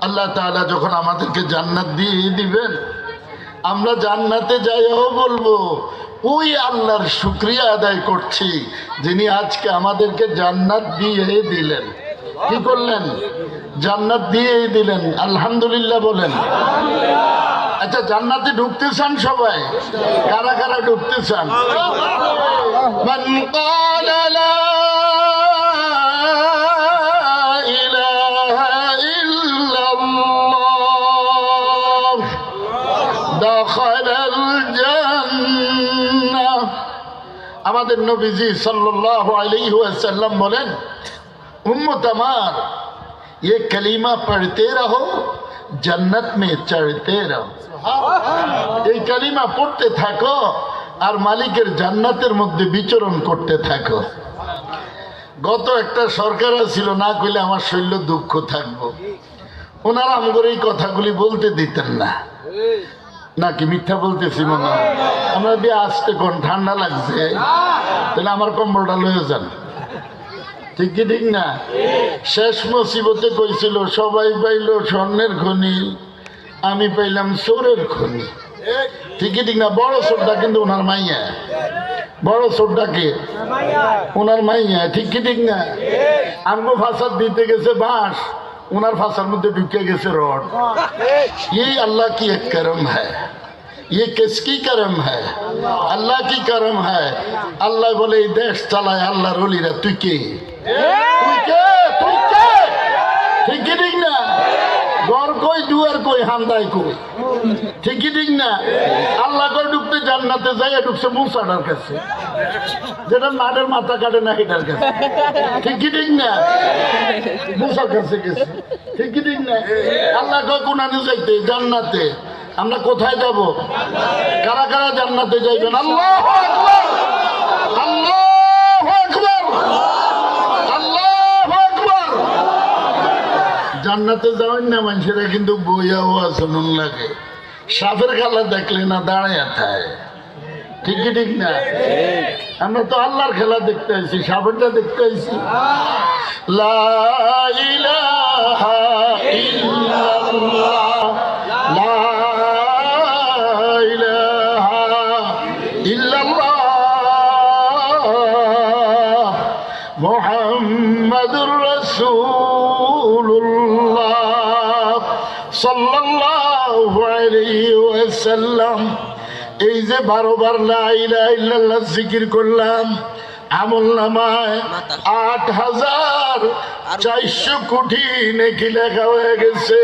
আল্লাহ তাআলা যখন আমাদেরকে জান্নাত দিয়ে দিবেন, আমরা জান্নাতে যাইও বলবো ওই আল্লাহর শুকরিয়া আদায় করছি যিনি আজকে আমাদেরকে জান্নাত দিয়ে দিলেন। কি করলেন? জান্নাত দিয়েই দিলেন। আলহামদুলিল্লাহ বলেন। আচ্ছা, জান্নাতে ঢুকতে চান সবাই? কারা কারা ঢুকতে চান? মান ক্বালা লা ইলাহা ইল্লাল্লাহ দাখালাল জান্নাহ। আমাদের নবীজি সাল্লাল্লাহু আলাইহি ওয়াসাল্লাম বলেন, উম্মত আমার, ये कलीमा पढ़ते रहो, जन्नत में चढ़ते रहो। এই কালিমা পড়তে থাকো আর মালিকের জান্নাতের মধ্যে বিচরণ করতে থাকো। গত একটা সরকার ছিল, না কইলে আমার শরীরে দুঃখ থাকবো। ওনারা আমাদের এই কথাগুলি বলতে দিতেন না। নাকি মিথ্যা বলতেছি মনে হয়? আমরা দিয়ে আসতে কোন ঠান্ডা লাগছে, তাহলে আমার কম্বলটা লয়ে যান। ঠিক কি ঠিক না? শেষ মুসিবতে কইছিল সবাই পাইল স্বর্ণের খনি, আমি পাইলাম চোরের খনি। ঠিক কি ঠিক না? বড় চোরটা কিন্তু ওনার মাইয়া, বড় চোরটাকে ওনার মাইয়া। ঠিক কি ঠিক না? আমগো ফাঁসাদ দিতে গেছে বাঁশ, ওনার ফাঁসার মধ্যে ঢুকে গেছে রড। এই আল্লাহ কি এক করম হ্যায়, ये किसकी करम है? अल्लाह की करम है। अल्लाह बोले देश चालाय अल्लाह रोली रे तुई के ठीक ठीक ना? घर कोई दुआर कोई हांदाय कोई। ठीक ठीक ना? अल्लाह को ढुकते জান্নাতে যায় ঢুকছে মুসাটার কাছে, যেটা নাটের মাথা কাটে না এটার কাছে। ঠিক ঠিক না? মুসার কাছে গেছে। ঠিক ঠিক না? আল্লাহ কয় কোনানে যাইতে? জান্নাতে। আমরা কোথায় যাব? কারা কারা জান্নাতে যাইবেন? আল্লাহু আকবার, আল্লাহু আকবার, আল্লাহু আকবার। জান্নাতে যাওয়ার না মানুষেরা কিন্তু বইয়াও আসনুন লাগে, সাপের খেলা দেখলে না দাঁড়ায় থাকে। ঠিক কি ঠিক না? আমরা তো আল্লাহর খেলা দেখতে আইছি, সাপেরটা দেখতে আইছি। লা ইলাহা ইল্লাল্লাহ, লা মুহাম্মাদুর রাসূলুল্লাহ সাল্লাল্লাহু আলাইহি ওয়াসাল্লাম। এই যে 12 বার লা ইলাহা ইল্লাল্লাহ জিকির করলাম, আমলনামায় 8400 কোটি নেকি লেখা হয়ে গেছে।